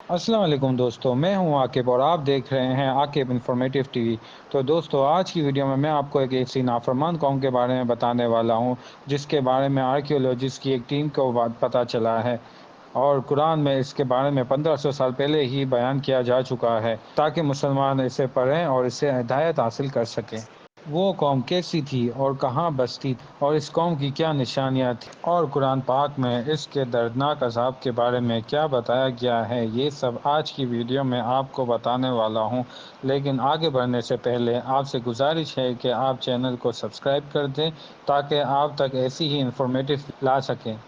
अस्सलाम वालेकुम दोस्तों, मैं हूं आकिब और आप देख रहे हैं आकिब इन्फॉर्मेटिव टीवी। तो दोस्तों, आज की वीडियो में मैं आपको एक ऐसी नाफरमान कौम के बारे में बताने वाला हूं जिसके बारे में आर्कियोलॉजिस्ट की एक टीम को पता चला है और कुरान में इसके बारे में 1500 साल पहले ही बयान किया जा चुका है ताकि मुसलमान इसे पढ़ें और इससे हिदायत हासिल कर सकें। वो कौम कैसी थी और कहाँ बसती थी और इस कौम की क्या निशानियाँ थी और कुरान पाक में इसके दर्दनाक अज़ाब के बारे में क्या बताया गया है, ये सब आज की वीडियो में आपको बताने वाला हूं। लेकिन आगे बढ़ने से पहले आपसे गुजारिश है कि आप चैनल को सब्सक्राइब कर दें ताकि आप तक ऐसी ही इंफॉर्मेटिव ला सकें।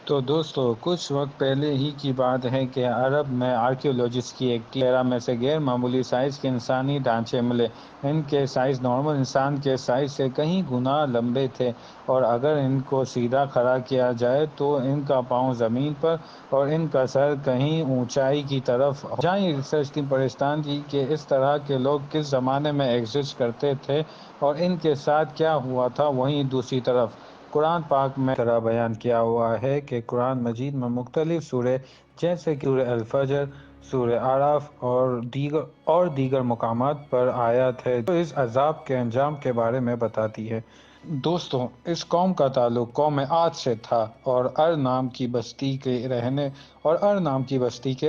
तो दोस्तों, कुछ वक्त पहले ही की बात है कि अरब में आर्कियोलॉजिस्ट की एक टीम में से गैर मामूली साइज़ के इंसानी ढांचे मिले। इनके साइज़ नॉर्मल इंसान के साइज़ से कहीं गुना लंबे थे और अगर इनको सीधा खड़ा किया जाए तो इनका पाँव ज़मीन पर और इनका सर कहीं ऊंचाई की तरफ। जहाँ ये रिसर्च टीम परेशान थी कि इस तरह के लोग किस ज़माने में एग्जिस्ट करते थे और इनके साथ क्या हुआ था, वहीं दूसरी तरफ कुरान पाक में तरह बयान किया हुआ है कि कुरान मजीद में मुख्तलिफ सूरह जैसे कि सूरह अल-फजर, सूरह आराफ और दीगर मकामात पर आयत है जो इस अजाब के अंजाम के बारे में बताती है। दोस्तों, इस कौम का ताल्लुक कौम आद से था और अर नाम की बस्ती के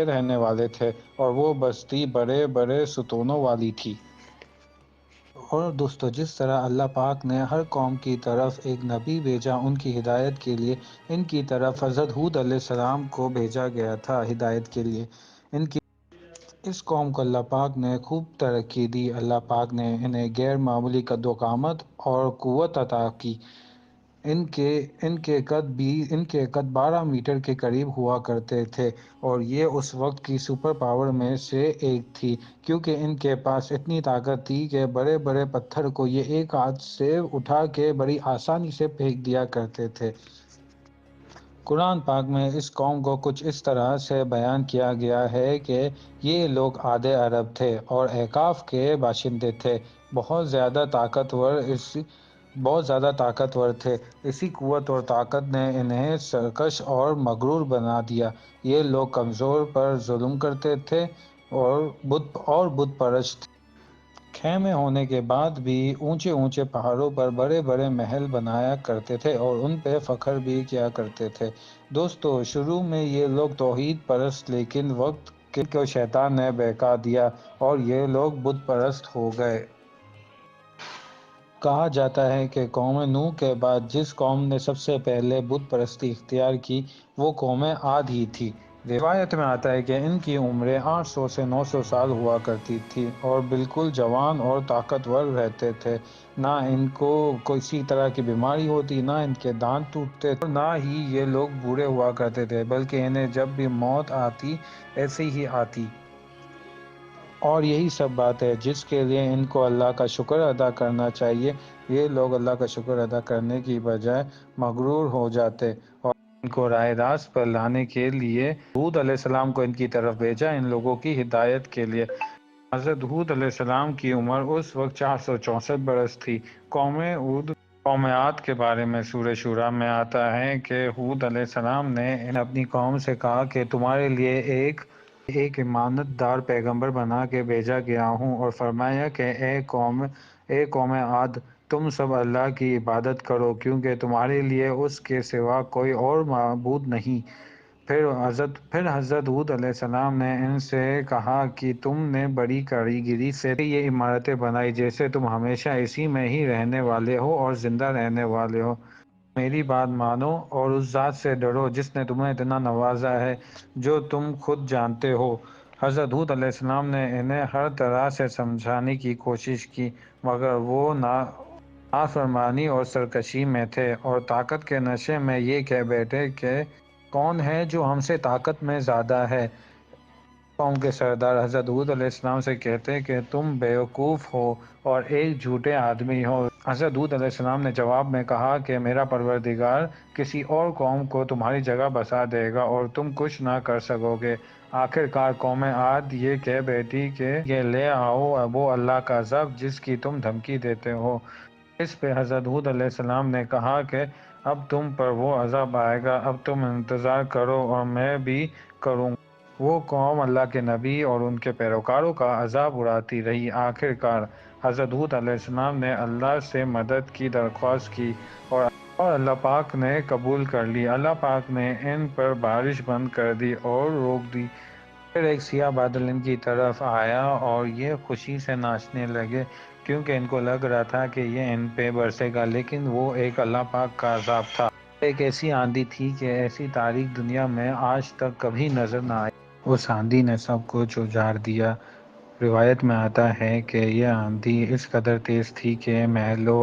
रहने वाले थे और वो बस्ती बड़े बड़े सुतूनों वाली थी। और दोस्तों, जिस तरह अल्लाह पाक ने हर कौम की तरफ एक नबी भेजा उनकी हिदायत के लिए, इनकी तरफ हज़रत हूद अलैहिस्सलाम को भेजा गया था हिदायत के लिए। इनकी इस कौम को अल्लाह पाक ने खूब तरक्की दी। अल्लाह पाक ने इन्हें गैर मामूली कद्दो-क़ामत और क़ुव्वत अता की। इनके इनके कद 12 मीटर के करीब हुआ करते थे और ये उस वक्त की सुपर पावर में से एक थी, क्योंकि इनके पास इतनी ताकत थी कि बड़े बड़े पत्थर को ये एक हाथ से उठा के बड़ी आसानी से फेंक दिया करते थे। कुरान पाक में इस कौम को कुछ इस तरह से बयान किया गया है कि ये लोग आधे अरब थे और एकाफ के बाशिंदे थे। बहुत ज़्यादा ताकतवर थे। इसी कुव्वत और ताकत ने इन्हें सरकश और मगरूर बना दिया। ये लोग कमज़ोर पर जुल्म करते थे और बुत परस्त थे। खेमे होने के बाद भी ऊंचे ऊंचे पहाड़ों पर बड़े बड़े महल बनाया करते थे और उन पे फख्र भी किया करते थे। दोस्तों, शुरू में ये लोग तौहीद परस्त, लेकिन वक्त के को शैतान ने बहका दिया और ये लोग बुत परस्त हो गए। कहा जाता है कि कौम नूह के बाद जिस कौम ने सबसे पहले बुत परस्ती इख्तियार की, वो कौम आद ही थी। रिवायत में आता है कि इनकी उम्रें 800 से 900 साल हुआ करती थी और बिल्कुल जवान और ताकतवर रहते थे। ना इनको किसी तरह की बीमारी होती, ना इनके दांत टूटते और ना ही ये लोग बूढ़े हुआ करते थे, बल्कि इन्हें जब भी मौत आती ऐसे ही आती। और यही सब बात है जिसके लिए इनको अल्लाह का शुक्र अदा करना चाहिए। ये लोग अल्लाह का शुक्र अदा करने की बजाय मगरूर हो जाते और इनको राह रास्त पर लाने के लिए हूद अलैहिस्सलाम को इनकी तरफ भेजा, इन लोगों की हिदायत के लिए। हज़रत हूद अलैहिस्सलाम की उम्र उस वक्त 464 बरस थी। कौम आद के बारे में सूरह शूरा में आता है कि हूद अलैहिस्सलाम ने अपनी कौम से कहा कि तुम्हारे लिए एक ईमानदार पैगंबर बना के भेजा गया हूँ और फरमाया कि ए कौम आद, तुम सब अल्लाह की इबादत करो क्योंकि तुम्हारे लिए उसके सिवा कोई और माबूद नहीं। फिर हज़रत हूद अलैहिस्सलाम ने इनसे कहा कि तुमने बड़ी कारीगरी से ये इमारतें बनाई, जैसे तुम हमेशा इसी में ही रहने वाले हो और जिंदा रहने वाले हो। मेरी बात मानो और उस ज़ात से डरो जिसने तुम्हें इतना नवाजा है, जो तुम खुद जानते हो। हज़रत हूद अलैहिस्सलाम ने इन्हें हर तरह से समझाने की कोशिश की, मगर वो नाफरमानी और सरकशी में थे और ताकत के नशे में ये कह बैठे कि कौन है जो हमसे ताकत में ज़्यादा है। कौम के सरदार हज़रत हूद अलैहिस्सलाम से कहते कि तुम बेवकूफ़ हो और एक झूठे आदमी हो। हज़रत हूद अलैहिस्सलाम ने जवाब में कहा कि मेरा परवरदिगार किसी और कौम को तुम्हारी जगह बसा देगा और तुम कुछ ना कर सकोगे। आखिरकार कौम आद ये कह बैठी कि ये ले आओ वो अल्लाह का अज़ाब जिसकी तुम धमकी देते हो। इस पे हज़रत हूद अलैहिस्सलाम ने कहा कि अब तुम पर वो अज़ाब आएगा, अब तुम इंतज़ार करो और मैं भी करूँगा। وہ قوم اللہ کے نبی اور ان کے پیروکاروں کا عذاب اڑاتی رہی۔ آخر کار حضرت ہود علیہ السلام نے اللہ سے مدد کی درخواست کی اور اللہ پاک نے قبول کر لی۔ اللہ پاک نے ان پر بارش بند کر دی اور روک دی۔ پھر ایک سیاہ بادل ان کی طرف آیا اور یہ خوشی سے ناچنے لگے کیونکہ ان کو لگ رہا تھا کہ یہ ان پہ برسے گا، لیکن وہ ایک اللہ پاک کا عذاب تھا۔ ایک ایسی آندھی تھی کہ ایسی تاریخ دنیا میں آج تک کبھی نظر نہ آئی۔ اس آندھی نے سب کچھ اجاڑ دیا۔ روایت میں آتا ہے کہ یہ آندھی اس قدر تیز تھی کہ محلوں،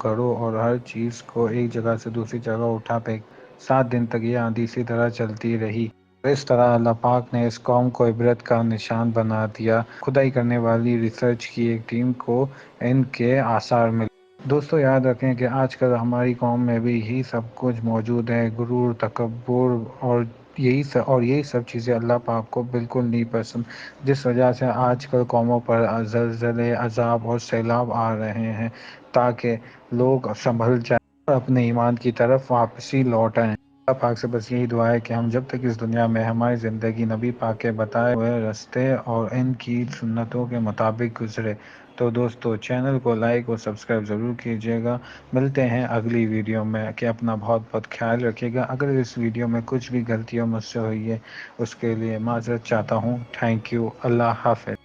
گھروں اور ہر چیز کو ایک جگہ سے دوسری جگہ اٹھا پھینک۔ 7 دن تک یہ آندھی اسی طرح چلتی رہی اور اس طرح اللہ پاک نے اس قوم کو عبرت کا نشان بنا دیا۔ کھدائی کرنے والی ریسرچ کی ایک ٹیم کو ان کے آثار ملے۔ دوستو یاد رکھیں کہ آج کل ہماری قوم میں بھی یہی سب کچھ موجود ہے، غرور، تکبر اور یہی سب چیزیں اللہ پاک کو بالکل نہیں پسند، جس وجہ سے آج کل قوموں پر زلزلے، عذاب اور سیلاب آ رہے ہیں، تاکہ لوگ سنبھل جائیں اور اپنے ایمان کی طرف واپسی لوٹ آئیں۔ اللہ پاک سے بس یہی دعا ہے کہ ہم جب تک اس دنیا میں ہماری زندگی نبی پاک کے بتائے ہوئے راستے اور ان کی سنتوں کے مطابق گزرے۔ تو دوستو چینل کو لائک اور سبسکرائب ضرور کیجیے گا۔ ملتے ہیں اگلی ویڈیو میں، کہ اپنا بہت بہت خیال رکھیے گا۔ اگر اس ویڈیو میں کچھ بھی غلطیاں مجھ سے ہوئی ہے اس کے لیے معذرت چاہتا ہوں۔ Thank you. اللہ حافظ۔